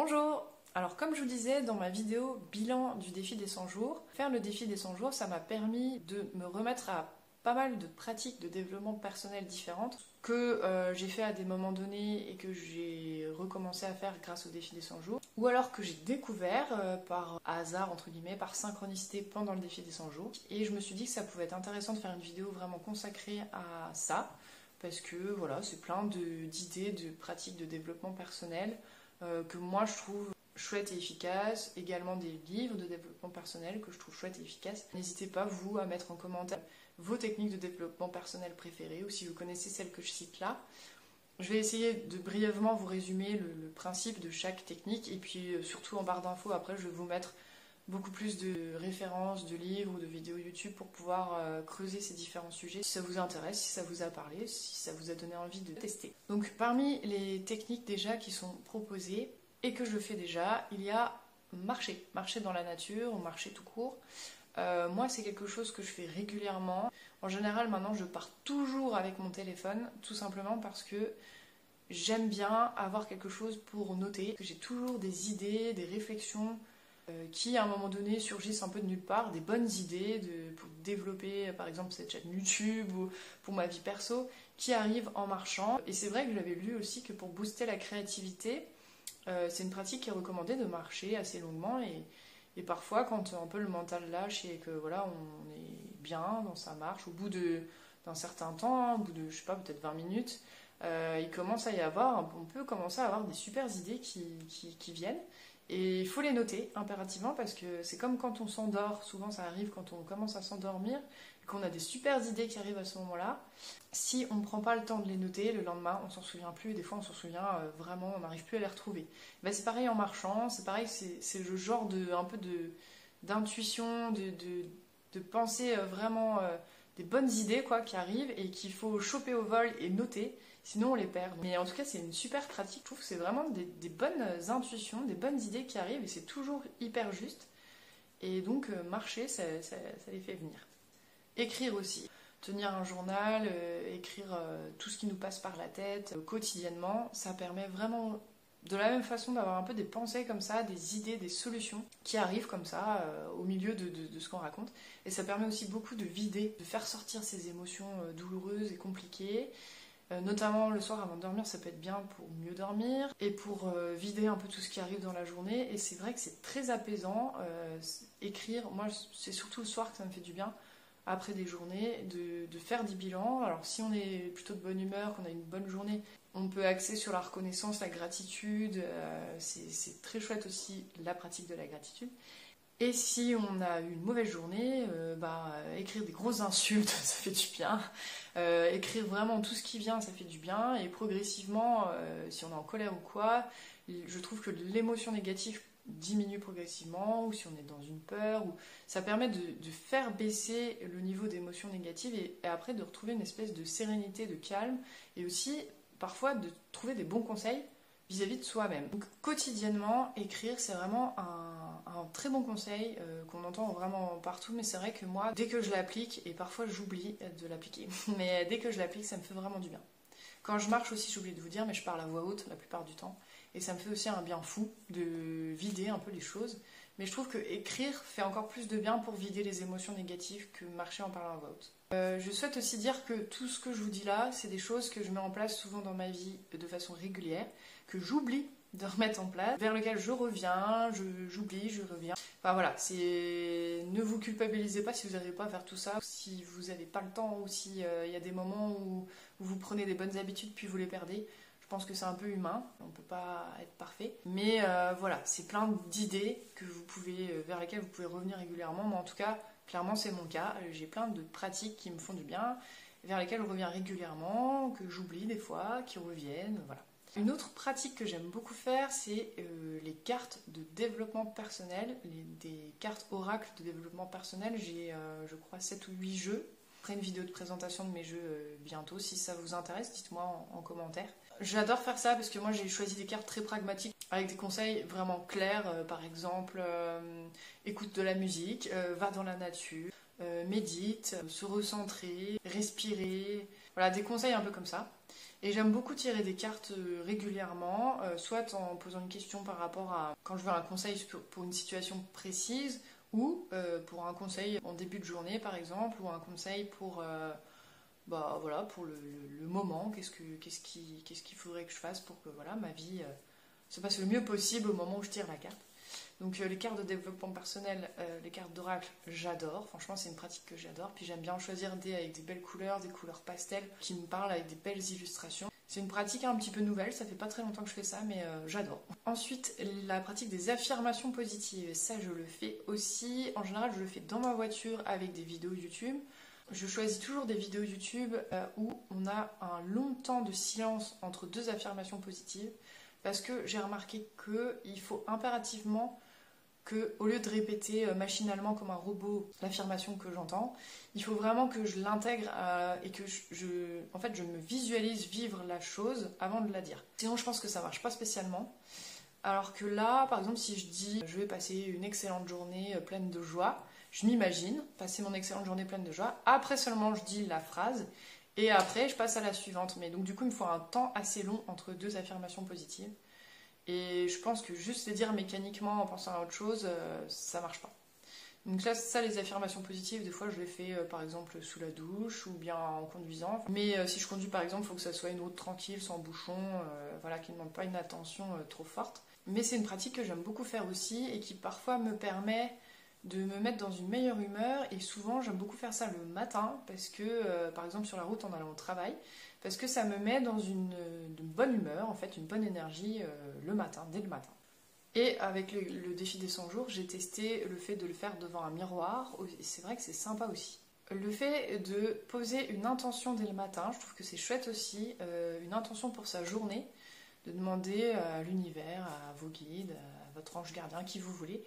Bonjour! Alors comme je vous disais dans ma vidéo bilan du défi des 100 jours, faire le défi des 100 jours, ça m'a permis de me remettre à pas mal de pratiques de développement personnel différentes que j'ai fait à des moments donnés et que j'ai recommencé à faire grâce au défi des 100 jours, ou alors que j'ai découvert par hasard, entre guillemets, par synchronicité pendant le défi des 100 jours. Et je me suis dit que ça pouvait être intéressant de faire une vidéo vraiment consacrée à ça, parce que voilà, c'est plein d'idées, de pratiques de développement personnel que moi je trouve chouette et efficace, également des livres de développement personnel que je trouve chouette et efficaces. N'hésitez pas, vous, à mettre en commentaire vos techniques de développement personnel préférées, ou si vous connaissez celles que je cite là. Je vais essayer de brièvement vous résumer le principe de chaque technique, et puis surtout en barre d'infos, après je vais vous mettre beaucoup plus de références, de livres ou de vidéos YouTube pour pouvoir creuser ces différents sujets. Si ça vous intéresse, si ça vous a parlé, si ça vous a donné envie de tester. Donc parmi les techniques déjà qui sont proposées, et que je fais déjà, il y a marcher. Marcher dans la nature, ou marcher tout court. Moi, c'est quelque chose que je fais régulièrement. En général, maintenant, je pars toujours avec mon téléphone, tout simplement parce que j'aime bien avoir quelque chose pour noter. J'ai toujours des idées, des réflexions qui, à un moment donné, surgissent un peu de nulle part, des bonnes idées pour développer, par exemple, cette chaîne YouTube ou pour ma vie perso, qui arrivent en marchant. Et c'est vrai que j'avais lu aussi que pour booster la créativité, c'est une pratique qui est recommandée de marcher assez longuement et parfois quand un peu le mental lâche et que voilà on est bien dans sa marche au bout d'un certain temps, hein, au bout de je sais pas peut-être 20 minutes, il commence à y avoir, on peut commencer à avoir des super idées qui viennent et il faut les noter impérativement parce que c'est comme quand on s'endort, souvent ça arrive quand on commence à s'endormir et qu'on a des super idées qui arrivent à ce moment-là. Si on ne prend pas le temps de les noter, le lendemain on s'en souvient plus et des fois on s'en souvient vraiment, on n'arrive plus à les retrouver. Ben, c'est pareil en marchant, c'est pareil, c'est le genre un peu d'intuition, de penser vraiment des bonnes idées quoi, qui arrivent et qu'il faut choper au vol et noter, sinon on les perd. Mais en tout cas c'est une super pratique, je trouve que c'est vraiment des bonnes intuitions, des bonnes idées qui arrivent et c'est toujours hyper juste. Et donc marcher, ça les fait venir. Écrire aussi. Tenir un journal, écrire tout ce qui nous passe par la tête quotidiennement, ça permet vraiment de la même façon d'avoir un peu des pensées comme ça, des idées, des solutions qui arrivent comme ça au milieu de ce qu'on raconte. Et ça permet aussi beaucoup de vider, de faire sortir ces émotions douloureuses et compliquées. Notamment le soir avant de dormir, ça peut être bien pour mieux dormir et pour vider un peu tout ce qui arrive dans la journée. Et c'est vrai que c'est très apaisant. Écrire, moi c'est surtout le soir que ça me fait du bien. Après des journées, de faire des bilans. Alors si on est plutôt de bonne humeur, qu'on a une bonne journée, on peut axer sur la reconnaissance, la gratitude. C'est très chouette aussi la pratique de la gratitude. Et si on a eu une mauvaise journée, écrire des grosses insultes, ça fait du bien. Écrire vraiment tout ce qui vient, ça fait du bien. Et progressivement, si on est en colère ou quoi, je trouve que l'émotion négative diminue progressivement, ou si on est dans une peur, ou ça permet de faire baisser le niveau d'émotions négatives et après de retrouver une espèce de sérénité, de calme, et aussi parfois de trouver des bons conseils vis-à-vis de soi-même. Donc quotidiennement, écrire, c'est vraiment un très bon conseil qu'on entend vraiment partout, mais c'est vrai que moi, dès que je l'applique, et parfois j'oublie de l'appliquer, mais dès que je l'applique, ça me fait vraiment du bien. Quand je marche aussi, j'oublie de vous dire, mais je parle à voix haute la plupart du temps. Et ça me fait aussi un bien fou de vider un peu les choses. Mais je trouve que écrire fait encore plus de bien pour vider les émotions négatives que marcher en parlant à voix haute. Je souhaite aussi dire que tout ce que je vous dis là, c'est des choses que je mets en place souvent dans ma vie de façon régulière, que j'oublie de remettre en place, vers lequel je reviens, j'oublie, je reviens. Enfin voilà, ne vous culpabilisez pas si vous n'arrivez pas à faire tout ça, si vous n'avez pas le temps ou si y a des moments où vous prenez des bonnes habitudes puis vous les perdez. Je pense que c'est un peu humain, on ne peut pas être parfait. Mais voilà, c'est plein d'idées vers lesquelles vous pouvez revenir régulièrement. Mais en tout cas, clairement c'est mon cas. J'ai plein de pratiques qui me font du bien, vers lesquelles je reviens régulièrement, que j'oublie des fois, qui reviennent, voilà. Une autre pratique que j'aime beaucoup faire, c'est les cartes de développement personnel, des cartes oracles de développement personnel. J'ai, je crois, 7 ou 8 jeux. Je ferai une vidéo de présentation de mes jeux bientôt. Si ça vous intéresse, dites-moi en commentaire. J'adore faire ça parce que moi j'ai choisi des cartes très pragmatiques avec des conseils vraiment clairs. Par exemple, écoute de la musique, va dans la nature, médite, se recentrer, respirer. Voilà, des conseils un peu comme ça. Et j'aime beaucoup tirer des cartes régulièrement, soit en posant une question par rapport à quand je veux un conseil pour une situation précise, ou pour un conseil en début de journée par exemple, ou un conseil pour, voilà, pour le moment, qu'est-ce qu'il faudrait que je fasse pour que voilà, ma vie se passe le mieux possible au moment où je tire la carte. Donc les cartes de développement personnel, les cartes d'oracle, j'adore. Franchement, c'est une pratique que j'adore. Puis j'aime bien en choisir avec des belles couleurs, des couleurs pastel, qui me parlent avec des belles illustrations. C'est une pratique un petit peu nouvelle, ça fait pas très longtemps que je fais ça, mais j'adore. Ensuite, la pratique des affirmations positives. Ça, je le fais aussi. En général, je le fais dans ma voiture avec des vidéos YouTube. Je choisis toujours des vidéos YouTube où on a un long temps de silence entre deux affirmations positives. Parce que j'ai remarqué qu'il faut impérativement que, au lieu de répéter machinalement comme un robot l'affirmation que j'entends, il faut vraiment que je l'intègre et que en fait, je me visualise vivre la chose avant de la dire. Sinon, je pense que ça marche pas spécialement. Alors que là, par exemple, si je dis je vais passer une excellente journée pleine de joie, je m'imagine passer mon excellente journée pleine de joie. Après seulement, je dis la phrase. Et après, je passe à la suivante. Mais donc, du coup, il me faut un temps assez long entre deux affirmations positives. Et je pense que juste les dire mécaniquement en pensant à autre chose, ça marche pas. Donc là, ça, les affirmations positives, des fois, je les fais par exemple sous la douche ou bien en conduisant. Mais si je conduis par exemple, il faut que ça soit une route tranquille, sans bouchon, voilà, qui ne demande pas une attention trop forte. Mais c'est une pratique que j'aime beaucoup faire aussi et qui parfois me permet de me mettre dans une meilleure humeur. Et souvent, j'aime beaucoup faire ça le matin parce que, par exemple, sur la route en allant au travail, parce que ça me met dans une bonne humeur, en fait, une bonne énergie le matin, dès le matin. Et avec le défi des 100 jours, j'ai testé le fait de le faire devant un miroir, et c'est vrai que c'est sympa aussi. Le fait de poser une intention dès le matin, je trouve que c'est chouette aussi, une intention pour sa journée, de demander à l'univers, à vos guides, à votre ange gardien, qui vous voulez,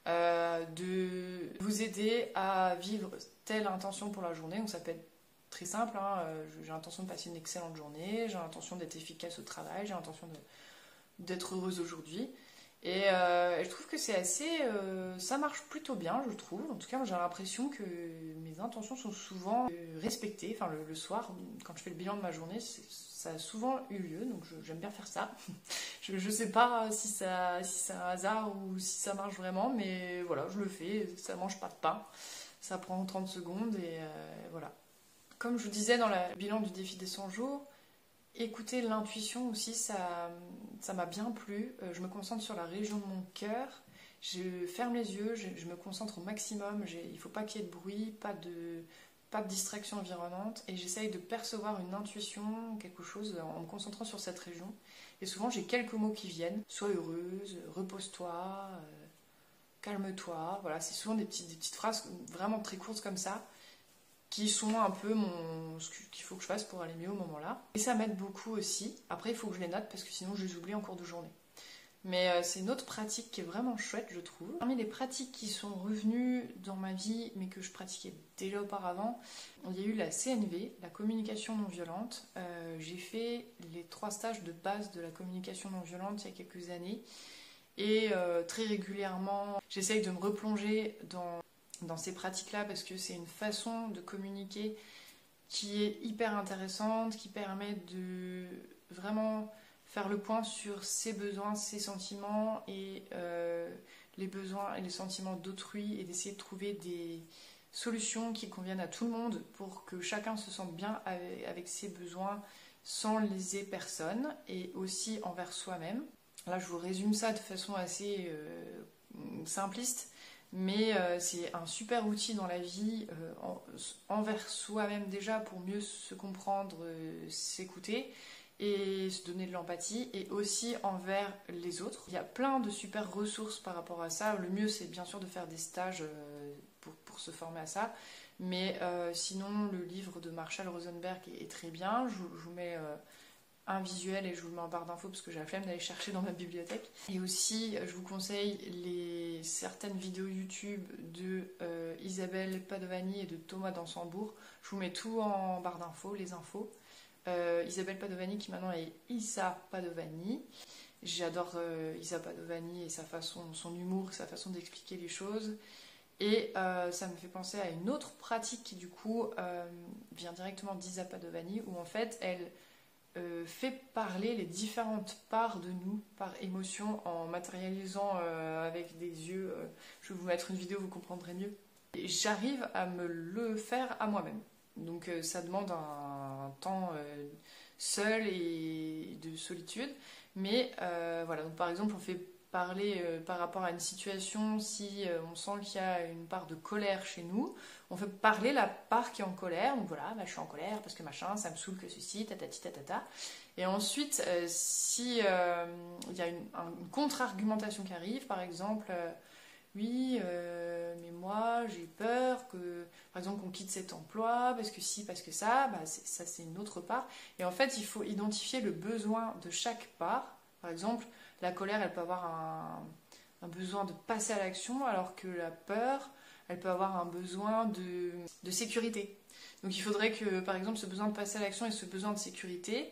de vous aider à vivre telle intention pour la journée. Donc ça peut être très simple, hein. J'ai l'intention de passer une excellente journée, j'ai l'intention d'être efficace au travail, j'ai l'intention d'être heureuse aujourd'hui. Et je trouve que c'est assez... ça marche plutôt bien, je trouve. En tout cas, j'ai l'impression que mes intentions sont souvent respectées. Enfin, le soir, quand je fais le bilan de ma journée, ça a souvent eu lieu, donc j'aime bien faire ça. Je sais pas si c'est un hasard ou si ça marche vraiment, mais voilà, je le fais. Ça mange pas de pain. Ça prend 30 secondes et voilà. Comme je vous disais dans le bilan du défi des 100 jours, écouter l'intuition aussi, ça m'a bien plu. Je me concentre sur la région de mon cœur. Je ferme les yeux, je me concentre au maximum. Il ne faut pas qu'il y ait de bruit, pas de distraction environnante. Et j'essaye de percevoir une intuition, quelque chose, en me concentrant sur cette région. Et souvent, j'ai quelques mots qui viennent. Sois heureuse, repose-toi, calme-toi. Voilà, c'est souvent des petites phrases vraiment très courtes comme ça, qui sont un peu ce qu'il faut que je fasse pour aller mieux au moment-là. Et ça m'aide beaucoup aussi. Après, il faut que je les note parce que sinon je les oublie en cours de journée. Mais c'est une autre pratique qui est vraiment chouette, je trouve. Parmi les pratiques qui sont revenues dans ma vie, mais que je pratiquais déjà auparavant, il y a eu la CNV, la communication non violente. J'ai fait les 3 stages de base de la communication non violente il y a quelques années. Et très régulièrement, j'essaye de me replonger dans ces pratiques-là parce que c'est une façon de communiquer qui est hyper intéressante, qui permet de vraiment faire le point sur ses besoins, ses sentiments et les besoins et les sentiments d'autrui et d'essayer de trouver des solutions qui conviennent à tout le monde pour que chacun se sente bien avec ses besoins sans léser personne et aussi envers soi-même. Là, je vous résume ça de façon assez simpliste. Mais c'est un super outil dans la vie envers soi-même déjà pour mieux se comprendre, s'écouter et se donner de l'empathie et aussi envers les autres. Il y a plein de super ressources par rapport à ça. Le mieux c'est bien sûr de faire des stages pour se former à ça. Mais sinon le livre de Marshall Rosenberg est très bien. Je vous mets un visuel et je vous le mets en barre d'infos parce que j'ai la flemme d'aller chercher dans ma bibliothèque. Et aussi, je vous conseille certaines vidéos YouTube de Isabelle Padovani et de Thomas Dansembourg. Je vous mets tout en barre d'infos, les infos. Isabelle Padovani qui maintenant est Issa Padovani. J'adore Issa Padovani et sa façon, son humour, sa façon d'expliquer les choses. Et ça me fait penser à une autre pratique qui du coup vient directement d'Isa Padovani où en fait elle fait parler les différentes parts de nous par émotion en matérialisant avec des yeux. Je vais vous mettre une vidéo, vous comprendrez mieux. Et j'arrive à me le faire à moi-même. Donc ça demande un temps seul et de solitude. Mais voilà, donc par exemple, on fait parler par rapport à une situation, si on sent qu'il y a une part de colère chez nous, on fait parler la part qui est en colère. Donc voilà, bah, je suis en colère parce que machin, ça me saoule que ceci, tatati tatata. Et ensuite, si il y a une contre-argumentation qui arrive, par exemple, oui, mais moi j'ai peur que, par exemple, qu'on quitte cet emploi parce que si, parce que ça, bah, ça c'est une autre part. Et en fait, il faut identifier le besoin de chaque part. Par exemple, la colère, elle peut avoir un besoin de passer à l'action, alors que la peur, elle peut avoir un besoin de sécurité. Donc il faudrait que, par exemple, ce besoin de passer à l'action et ce besoin de sécurité,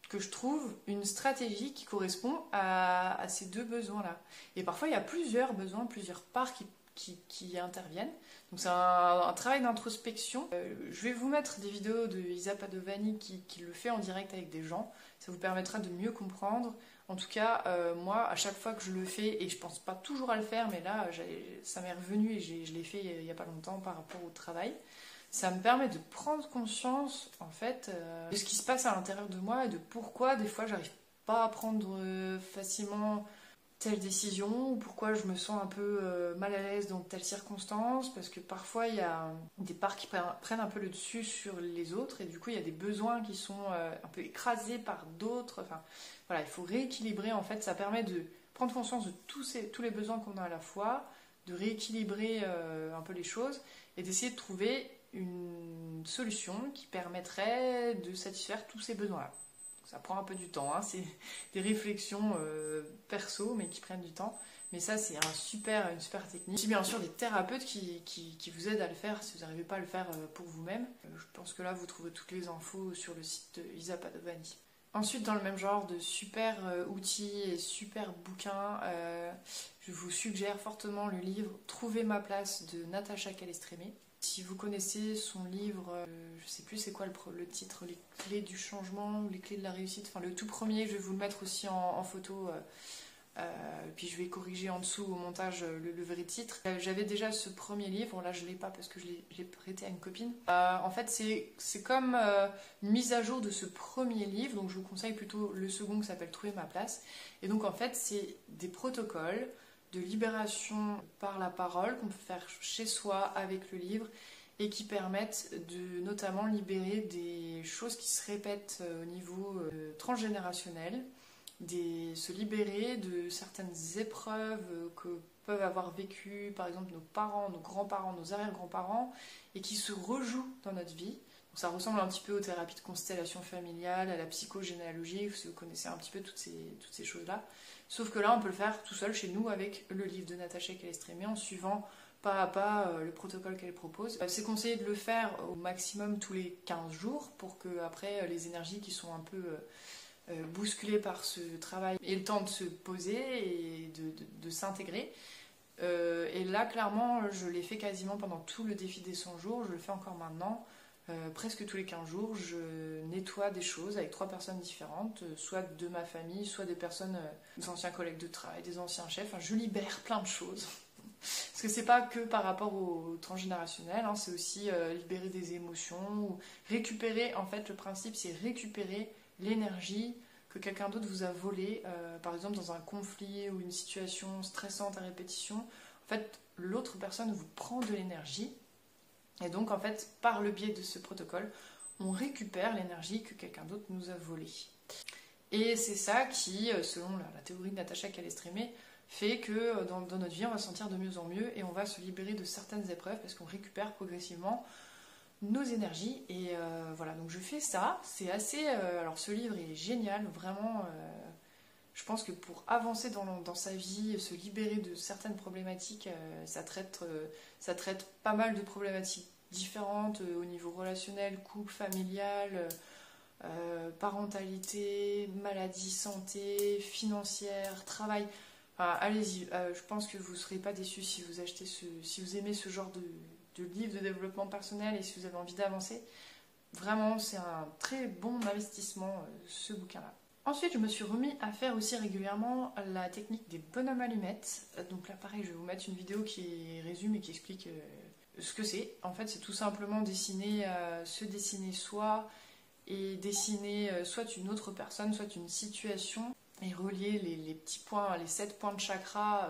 que je trouve une stratégie qui correspond à ces deux besoins-là. Et parfois, il y a plusieurs besoins, plusieurs parts qui interviennent. Donc c'est un travail d'introspection. Je vais vous mettre des vidéos de Isa Padovani qui le fait en direct avec des gens. Ça vous permettra de mieux comprendre. En tout cas, moi, à chaque fois que je le fais, et je pense pas toujours à le faire, mais là, ça m'est revenu et je l'ai fait il y a pas longtemps par rapport au travail, ça me permet de prendre conscience, en fait, de ce qui se passe à l'intérieur de moi et de pourquoi, des fois, j'arrive pas à prendre facilement telle décision, ou pourquoi je me sens un peu mal à l'aise dans telle circonstance, parce que parfois il y a des parts qui prennent un peu le dessus sur les autres, et du coup il y a des besoins qui sont un peu écrasés par d'autres. Enfin voilà, il faut rééquilibrer, en fait, ça permet de prendre conscience de tous les besoins qu'on a à la fois, de rééquilibrer un peu les choses, et d'essayer de trouver une solution qui permettrait de satisfaire tous ces besoins-là. Ça prend un peu du temps, hein. C'est des réflexions perso, mais qui prennent du temps. Mais ça, c'est une super technique. C'est bien sûr des thérapeutes qui vous aident à le faire si vous n'arrivez pas à le faire pour vous-même. Je pense que là, vous trouvez toutes les infos sur le site de Isa Padovani. Ensuite, dans le même genre de super outils et super bouquins, je vous suggère fortement le livre Trouver ma place de Natacha Calestrémé. Si vous connaissez son livre, je sais plus c'est quoi le titre, les clés du changement ou les clés de la réussite, enfin le tout premier, je vais vous le mettre aussi en photo, puis je vais corriger en dessous au montage le vrai titre. J'avais déjà ce premier livre, là je l'ai pas parce que je l'ai prêté à une copine. En fait c'est comme une mise à jour de ce premier livre, donc je vous conseille plutôt le second qui s'appelle Trouver ma place. Et donc en fait c'est des protocoles de libération par la parole qu'on peut faire chez soi avec le livre et qui permettent de notamment libérer des choses qui se répètent au niveau transgénérationnel, se libérer de certaines épreuves que peuvent avoir vécues par exemple nos parents, nos grands-parents, nos arrière-grands-parents et qui se rejouent dans notre vie. Donc ça ressemble un petit peu aux thérapies de constellation familiale, à la psychogénéalogie, si vous connaissez un petit peu toutes ces choses-là. Sauf que là, on peut le faire tout seul chez nous avec le livre de Natacha Calestrémé en suivant pas à pas le protocole qu'elle propose. C'est conseillé de le faire au maximum tous les 15 jours pour que après les énergies qui sont un peu bousculées par ce travail aient le temps de se poser et de s'intégrer. Et là, clairement, je l'ai fait quasiment pendant tout le défi des 100 jours, je le fais encore maintenant. Presque tous les 15 jours, je nettoie des choses avec 3 personnes différentes, soit de ma famille, soit des personnes, des anciens collègues de travail, des anciens chefs. Enfin, je libère plein de choses. Parce que c'est pas que par rapport au transgénérationnel, hein, c'est aussi libérer des émotions, ou récupérer, en fait, le principe, c'est récupérer l'énergie que quelqu'un d'autre vous a volée, par exemple dans un conflit ou une situation stressante à répétition. En fait, l'autre personne vous prend de l'énergie. Et donc, en fait, par le biais de ce protocole, on récupère l'énergie que quelqu'un d'autre nous a volée. Et c'est ça qui, selon la théorie de Natacha Calestrémé, fait que dans notre vie, on va se sentir de mieux en mieux et on va se libérer de certaines épreuves parce qu'on récupère progressivement nos énergies. Et voilà, donc je fais ça. C'est assez... alors, ce livre est génial, vraiment... je pense que pour avancer dans sa vie, se libérer de certaines problématiques, ça traite pas mal de problématiques différentes au niveau relationnel, couple, familial, parentalité, maladie, santé, financière, travail. Enfin, allez-y, je pense que vous ne serez pas déçus si vous achetez si vous aimez ce genre de livre de développement personnel et si vous avez envie d'avancer. Vraiment, c'est un très bon investissement, ce bouquin-là. Ensuite, je me suis remis à faire aussi régulièrement la technique des bonhommes allumettes. Donc là, pareil, je vais vous mettre une vidéo qui résume et qui explique ce que c'est. En fait, c'est tout simplement se dessiner soi et dessiner soit une autre personne, soit une situation et relier les petits points, les 7 points de chakra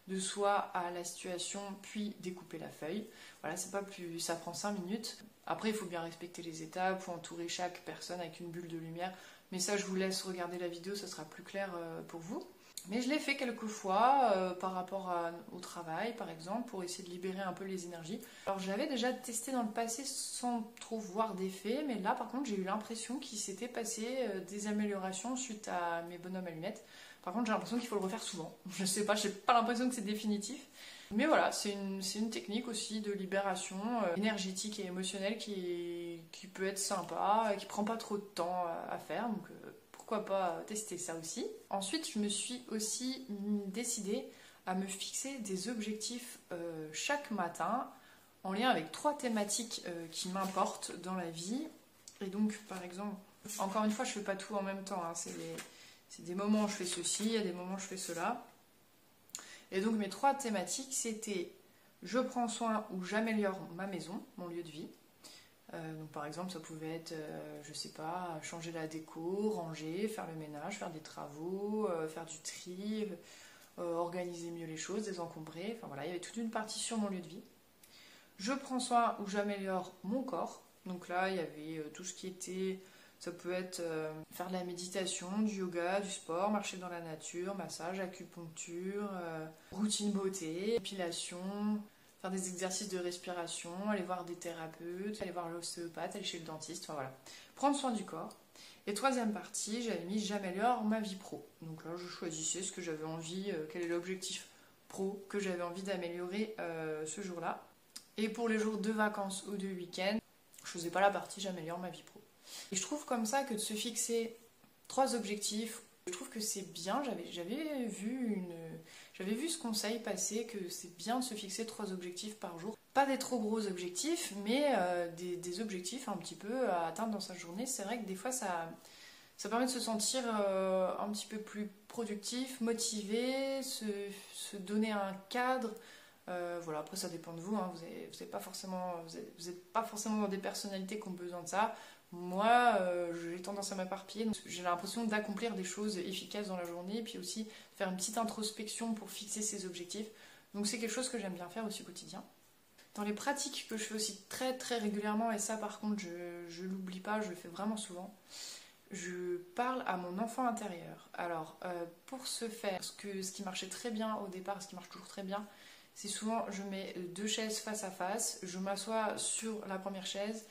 de soi à la situation, puis découper la feuille. Voilà, c'est pas plus, ça prend 5 minutes. Après, il faut bien respecter les étapes, il faut entourer chaque personne avec une bulle de lumière. Mais ça, je vous laisse regarder la vidéo, ça sera plus clair pour vous. Mais je l'ai fait quelques fois par rapport au travail, par exemple, pour essayer de libérer un peu les énergies. Alors, j'avais déjà testé dans le passé sans trop voir d'effet, mais là, par contre, j'ai eu l'impression qu'il s'était passé des améliorations suite à mes bonhommes allumettes. Par contre, j'ai l'impression qu'il faut le refaire souvent. Je sais pas, j'ai pas l'impression que c'est définitif. Mais voilà, c'est une technique aussi de libération énergétique et émotionnelle qui peut être sympa, qui prend pas trop de temps à faire. Donc, pourquoi pas tester ça aussi. Ensuite, je me suis aussi décidée à me fixer des objectifs chaque matin en lien avec 3 thématiques qui m'importent dans la vie. Et donc, par exemple, encore une fois, je fais pas tout en même temps. Hein. C'est des moments où je fais ceci, il y a des moments où je fais cela. Et donc, mes 3 thématiques, c'était je prends soin ou j'améliore ma maison, mon lieu de vie. Donc par exemple, ça pouvait être, je sais pas, changer la déco, ranger, faire le ménage, faire des travaux, faire du tri, organiser mieux les choses, désencombrer. Enfin voilà, il y avait toute une partie sur mon lieu de vie. Je prends soin ou j'améliore mon corps. Donc là, il y avait tout ce qui était, ça peut être faire de la méditation, du yoga, du sport, marcher dans la nature, massage, acupuncture, routine beauté, épilation, faire des exercices de respiration, aller voir des thérapeutes, aller voir l'ostéopathe, aller chez le dentiste, enfin voilà. Prendre soin du corps. Et 3e partie, j'avais mis j'améliore ma vie pro. Donc là, je choisissais ce que j'avais envie, quel est l'objectif pro que j'avais envie d'améliorer ce jour-là. Et pour les jours de vacances ou de week-end, je faisais pas la partie j'améliore ma vie pro. Et je trouve comme ça que de se fixer 3 objectifs, je trouve que c'est bien. J'avais vu ce conseil passer, que c'est bien de se fixer 3 objectifs par jour. Pas des trop gros objectifs, mais des objectifs un petit peu à atteindre dans sa journée. C'est vrai que des fois, ça permet de se sentir un petit peu plus productif, motivé, se donner un cadre. Voilà, après ça dépend de vous, hein. Vous n'êtes pas forcément dans des personnalités qui ont besoin de ça. Moi, j'ai tendance à m'éparpiller, donc j'ai l'impression d'accomplir des choses efficaces dans la journée, et puis aussi faire une petite introspection pour fixer ses objectifs. Donc c'est quelque chose que j'aime bien faire aussi au quotidien. Dans les pratiques que je fais aussi très très régulièrement, et ça par contre je l'oublie pas, je le fais vraiment souvent, je parle à mon enfant intérieur. Alors pour ce faire, ce qui marchait très bien au départ, ce qui marche toujours très bien, c'est souvent je mets 2 chaises face à face, je m'assois sur la première chaise,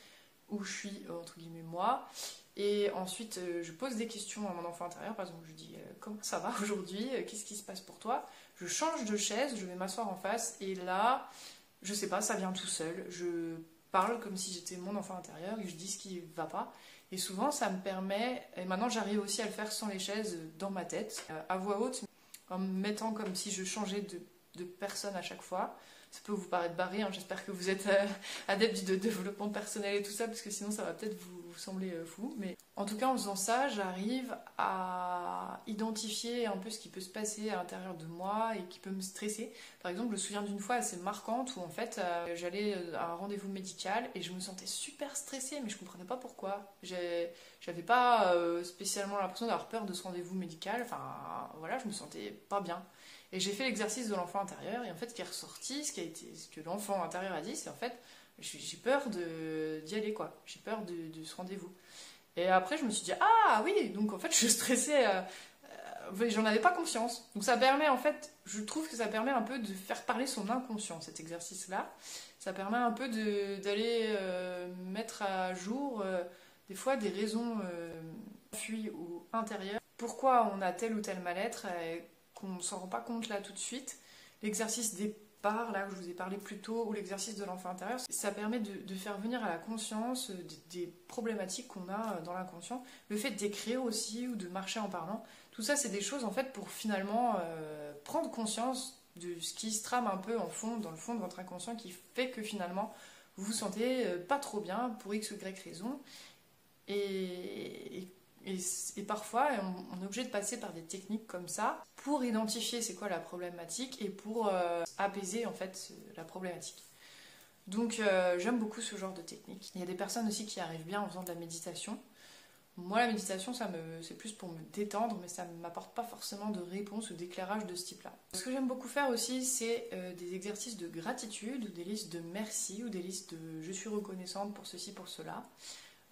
où je suis entre guillemets moi, et ensuite je pose des questions à mon enfant intérieur. Par exemple, je dis comment ça va aujourd'hui, qu'est-ce qui se passe pour toi, je change de chaise, je vais m'asseoir en face, et là je sais pas, ça vient tout seul, je parle comme si j'étais mon enfant intérieur et je dis ce qui va pas, et souvent ça me permet, et maintenant j'arrive aussi à le faire sans les chaises, dans ma tête, à voix haute, en me mettant comme si je changeais de personne à chaque fois. Ça peut vous paraître barré, hein. J'espère que vous êtes adepte de développement personnel et tout ça, parce que sinon ça va peut-être vous sembler fou. Mais en tout cas, en faisant ça, j'arrive à identifier un peu ce qui peut se passer à l'intérieur de moi et qui peut me stresser. Par exemple, je me souviens d'une fois assez marquante où en fait j'allais à un rendez-vous médical et je me sentais super stressée, mais je comprenais pas pourquoi. J'avais pas spécialement l'impression d'avoir peur de ce rendez-vous médical. Enfin voilà, je me sentais pas bien. Et j'ai fait l'exercice de l'enfant intérieur, et en fait, ce qui est ressorti, ce que l'enfant intérieur a dit, c'est en fait, j'ai peur d'y aller, quoi. J'ai peur de ce rendez-vous. Et après, je me suis dit, ah oui, donc en fait, je stressais, j'en avais pas conscience. Donc ça permet, en fait, je trouve que ça permet un peu de faire parler son inconscient, cet exercice-là. Ça permet un peu d'aller mettre à jour, des fois, des raisons enfuies ou intérieures. Pourquoi on a tel ou tel mal-être, qu'on ne s'en rend pas compte là tout de suite. L'exercice des parts, là où je vous ai parlé plus tôt, ou l'exercice de l'enfant intérieur, ça permet de faire venir à la conscience des problématiques qu'on a dans l'inconscient. Le fait d'écrire aussi, ou de marcher en parlant, tout ça c'est des choses en fait pour finalement prendre conscience de ce qui se trame un peu dans le fond de votre inconscient, qui fait que finalement vous vous sentez pas trop bien pour X ou Y raison. Et parfois, on est obligé de passer par des techniques comme ça pour identifier c'est quoi la problématique et pour apaiser en fait la problématique. Donc j'aime beaucoup ce genre de technique. Il y a des personnes aussi qui arrivent bien en faisant de la méditation. Moi, la méditation, c'est plus pour me détendre, mais ça ne m'apporte pas forcément de réponse ou d'éclairage de ce type-là. Ce que j'aime beaucoup faire aussi, c'est des exercices de gratitude, ou des listes de merci, ou des listes de je suis reconnaissante pour ceci, pour cela.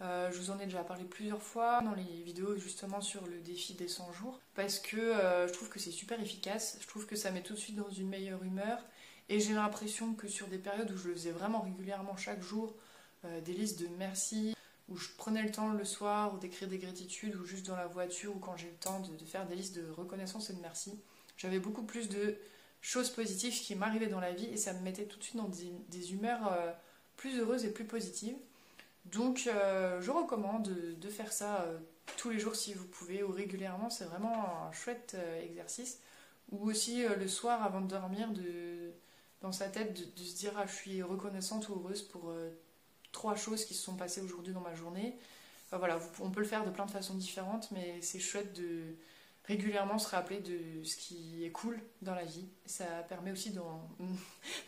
Je vous en ai déjà parlé plusieurs fois dans les vidéos justement sur le défi des 100 jours, parce que je trouve que c'est super efficace, je trouve que ça met tout de suite dans une meilleure humeur, et j'ai l'impression que sur des périodes où je le faisais vraiment régulièrement chaque jour, des listes de merci, où je prenais le temps le soir ou d'écrire des gratitudes ou juste dans la voiture ou quand j'ai le temps de faire des listes de reconnaissance et de merci. J'avais beaucoup plus de choses positives qui m'arrivaient dans la vie et ça me mettait tout de suite dans des humeurs plus heureuses et plus positives. Donc je recommande de faire ça tous les jours si vous pouvez ou régulièrement, c'est vraiment un chouette exercice. Ou aussi le soir avant de dormir, dans sa tête de se dire ah, je suis reconnaissante ou heureuse pour 3 choses qui se sont passées aujourd'hui dans ma journée. Enfin, voilà, on peut le faire de plein de façons différentes, mais c'est chouette de régulièrement se rappeler de ce qui est cool dans la vie. Ça permet aussi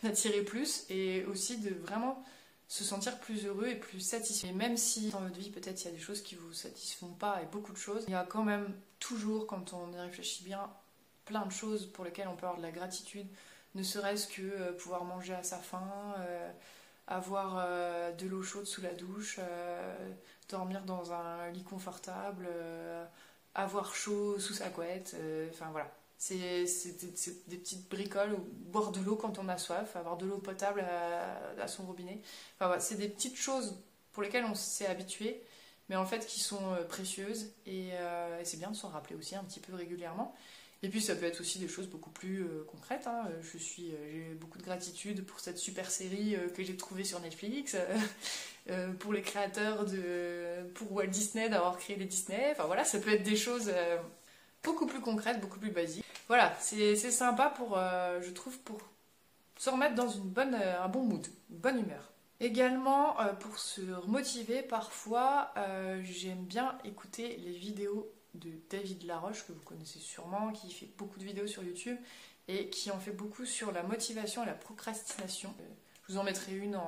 d'attirer plus et aussi de vraiment se sentir plus heureux et plus satisfait. Et même si dans votre vie, peut-être, il y a des choses qui ne vous satisfont pas et beaucoup de choses, il y a quand même toujours, quand on y réfléchit bien, plein de choses pour lesquelles on peut avoir de la gratitude, ne serait-ce que pouvoir manger à sa faim, avoir de l'eau chaude sous la douche, dormir dans un lit confortable, avoir chaud sous sa couette, enfin voilà. C'est des petites bricoles, ou boire de l'eau quand on a soif, avoir de l'eau potable à son robinet. Enfin voilà, c'est des petites choses pour lesquelles on s'est habitué, mais en fait qui sont précieuses et c'est bien de s'en rappeler aussi un petit peu régulièrement. Et puis ça peut être aussi des choses beaucoup plus concrètes. Hein. J'ai beaucoup de gratitude pour cette super série que j'ai trouvée sur Netflix, pour les créateurs pour Walt Disney d'avoir créé les Disney. Enfin voilà, ça peut être des choses beaucoup plus concrètes, beaucoup plus basiques. Voilà, c'est sympa je trouve, pour se remettre dans un bon mood, une bonne humeur. Également, pour se remotiver, parfois, j'aime bien écouter les vidéos de David Laroche, que vous connaissez sûrement, qui fait beaucoup de vidéos sur YouTube et qui en fait beaucoup sur la motivation et la procrastination. Je vous en mettrai une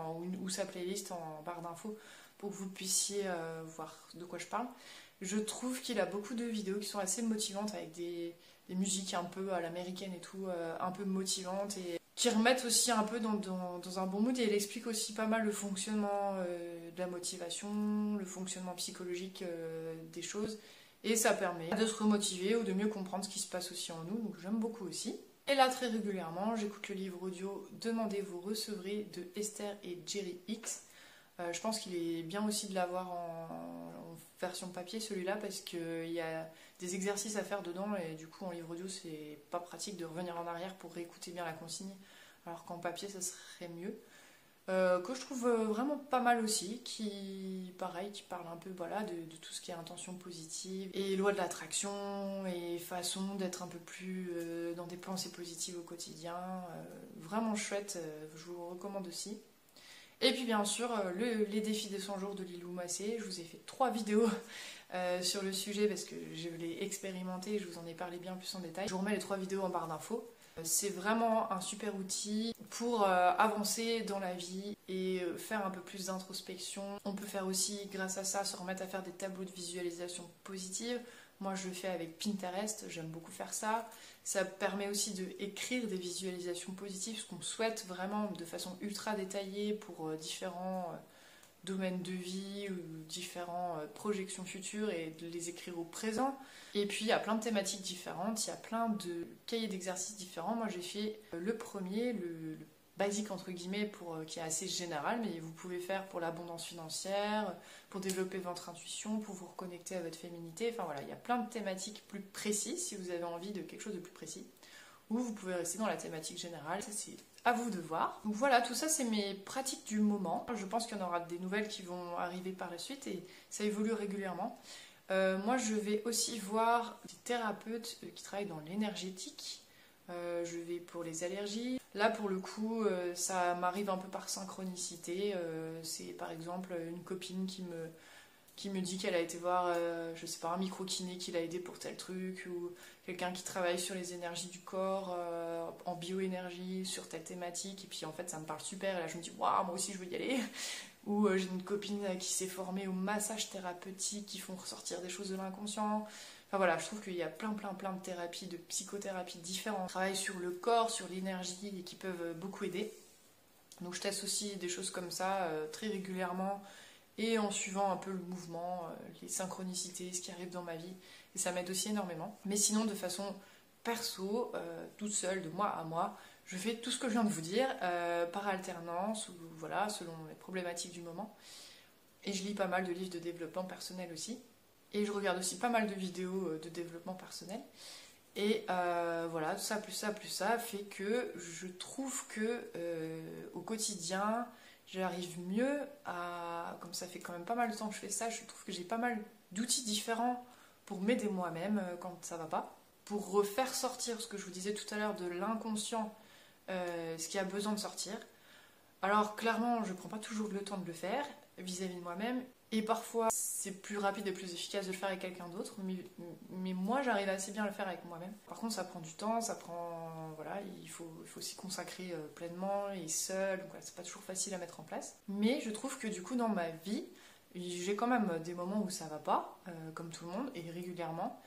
ou sa playlist en barre d'infos pour que vous puissiez voir de quoi je parle. Je trouve qu'il a beaucoup de vidéos qui sont assez motivantes avec des musiques un peu à l'américaine et tout, un peu motivantes et qui remettent aussi un peu dans un bon mood, et il explique aussi pas mal le fonctionnement de la motivation, le fonctionnement psychologique des choses. Et ça permet de se remotiver ou de mieux comprendre ce qui se passe aussi en nous, donc j'aime beaucoup aussi. Et là, très régulièrement, j'écoute le livre audio Demandez, vous recevrez de Esther et Jerry Hicks. Je pense qu'il est bien aussi de l'avoir en version papier, celui-là, parce qu'il y a des exercices à faire dedans, et du coup, en livre audio, c'est pas pratique de revenir en arrière pour réécouter bien la consigne, alors qu'en papier, ça serait mieux. Que je trouve vraiment pas mal aussi, qui parle un peu voilà, de tout ce qui est intention positive et loi de l'attraction et façon d'être un peu plus dans des pensées positives au quotidien. Vraiment chouette, je vous le recommande aussi. Et puis bien sûr, les défis des 100 jours de Lilou Massé. Je vous ai fait 3 vidéos sur le sujet parce que je l'ai expérimenté et je vous en ai parlé bien plus en détail. Je vous remets les 3 vidéos en barre d'infos. C'est vraiment un super outil pour avancer dans la vie et faire un peu plus d'introspection. On peut faire aussi, grâce à ça, se remettre à faire des tableaux de visualisation positive. Moi, je le fais avec Pinterest, j'aime beaucoup faire ça. Ça permet aussi d'écrire des visualisations positives, ce qu'on souhaite vraiment de façon ultra détaillée pour différents domaines de vie ou différentes projections futures, et de les écrire au présent. Et puis il y a plein de thématiques différentes, il y a plein de cahiers d'exercices différents. Moi j'ai fait le premier, le basique entre guillemets, qui est assez général, mais vous pouvez faire pour l'abondance financière, pour développer votre intuition, pour vous reconnecter à votre féminité. Enfin voilà, il y a plein de thématiques plus précises si vous avez envie de quelque chose de plus précis. Ou vous pouvez rester dans la thématique générale, ça c'est à vous de voir. Donc voilà, tout ça c'est mes pratiques du moment. Je pense qu'il y en aura des nouvelles qui vont arriver par la suite et ça évolue régulièrement. Moi je vais aussi voir des thérapeutes qui travaillent dans l'énergétique. je vais pour les allergies. Là pour le coup ça m'arrive un peu par synchronicité, c'est par exemple une copine qui me dit qu'elle a été voir, je sais pas, un micro-kiné qui l'a aidé pour tel truc, ou quelqu'un qui travaille sur les énergies du corps, en bioénergie, sur telle thématique, et puis en fait ça me parle super, et là je me dis waouh, moi aussi je veux y aller. Ou j'ai une copine qui s'est formée au massage thérapeutique qui font ressortir des choses de l'inconscient. Enfin voilà, je trouve qu'il y a plein de thérapies, de psychothérapies différentes, qui travaillent sur le corps, sur l'énergie et qui peuvent beaucoup aider. Donc je teste aussi des choses comme ça très régulièrement et en suivant un peu le mouvement, les synchronicités, ce qui arrive dans ma vie. Et ça m'aide aussi énormément. Mais sinon, de façon perso, toute seule, de moi à moi, je fais tout ce que je viens de vous dire, par alternance, ou voilà, selon les problématiques du moment. Et je lis pas mal de livres de développement personnel aussi. Et je regarde aussi pas mal de vidéos de développement personnel. Et voilà, tout ça, plus ça, plus ça, fait que je trouve que au quotidien, j'arrive mieux à... Comme ça fait quand même pas mal de temps que je fais ça, je trouve que j'ai pas mal d'outils différents pour m'aider moi-même quand ça va pas. Pour refaire sortir ce que je vous disais tout à l'heure de l'inconscient, ce qui a besoin de sortir. Alors clairement, je prends pas toujours le temps de le faire vis-à-vis de moi-même. Et parfois, c'est plus rapide et plus efficace de le faire avec quelqu'un d'autre, mais moi, j'arrive assez bien à le faire avec moi-même. Par contre, ça prend du temps, ça prend... Voilà, il faut s'y consacrer pleinement et seul, donc voilà, c'est pas toujours facile à mettre en place. Mais je trouve que du coup, dans ma vie, j'ai quand même des moments où ça va pas, comme tout le monde, et régulièrement,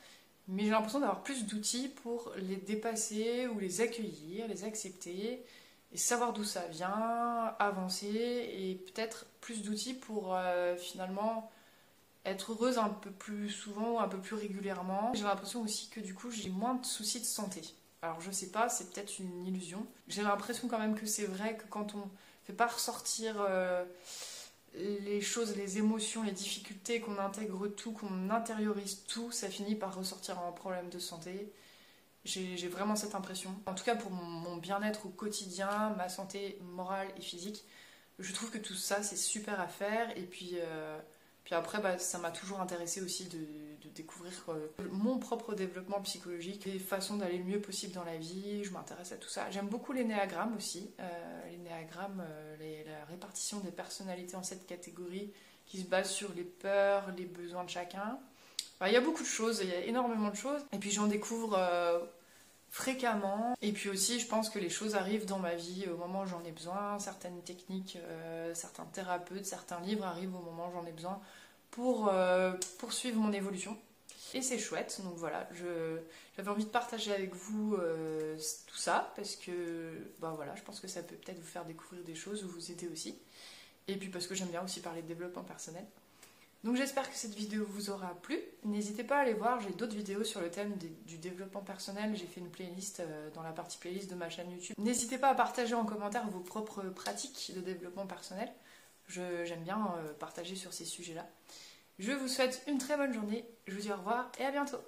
mais j'ai l'impression d'avoir plus d'outils pour les dépasser ou les accueillir, les accepter, et savoir d'où ça vient, avancer, et peut-être plus d'outils pour finalement être heureuse un peu plus souvent, un peu plus régulièrement. J'ai l'impression aussi que du coup j'ai moins de soucis de santé. Alors je sais pas, c'est peut-être une illusion. J'ai l'impression quand même que c'est vrai que quand on fait pas ressortir les choses, les émotions, les difficultés, qu'on intègre tout, qu'on intériorise tout, ça finit par ressortir en problème de santé. J'ai vraiment cette impression. En tout cas pour mon bien-être au quotidien, ma santé morale et physique, je trouve que tout ça c'est super à faire. Et puis après ça m'a toujours intéressée aussi de découvrir mon propre développement psychologique, les façons d'aller le mieux possible dans la vie. Je m'intéresse à tout ça. J'aime beaucoup l'énéagramme aussi. L'énéagramme, la répartition des personnalités en 7 catégories qui se base sur les peurs, les besoins de chacun. Enfin, il y a beaucoup de choses, il y a énormément de choses. Et puis j'en découvre fréquemment. Et puis aussi, je pense que les choses arrivent dans ma vie au moment où j'en ai besoin. Certaines techniques, certains thérapeutes, certains livres arrivent au moment où j'en ai besoin pour poursuivre mon évolution. Et c'est chouette. Donc voilà, j'avais envie de partager avec vous tout ça parce que voilà, je pense que ça peut peut-être vous faire découvrir des choses ou vous aider aussi. Et puis parce que j'aime bien aussi parler de développement personnel. Donc j'espère que cette vidéo vous aura plu. N'hésitez pas à aller voir, j'ai d'autres vidéos sur le thème du développement personnel. J'ai fait une playlist dans la partie playlist de ma chaîne YouTube. N'hésitez pas à partager en commentaire vos propres pratiques de développement personnel. J'aime bien partager sur ces sujets-là. Je vous souhaite une très bonne journée, je vous dis au revoir et à bientôt.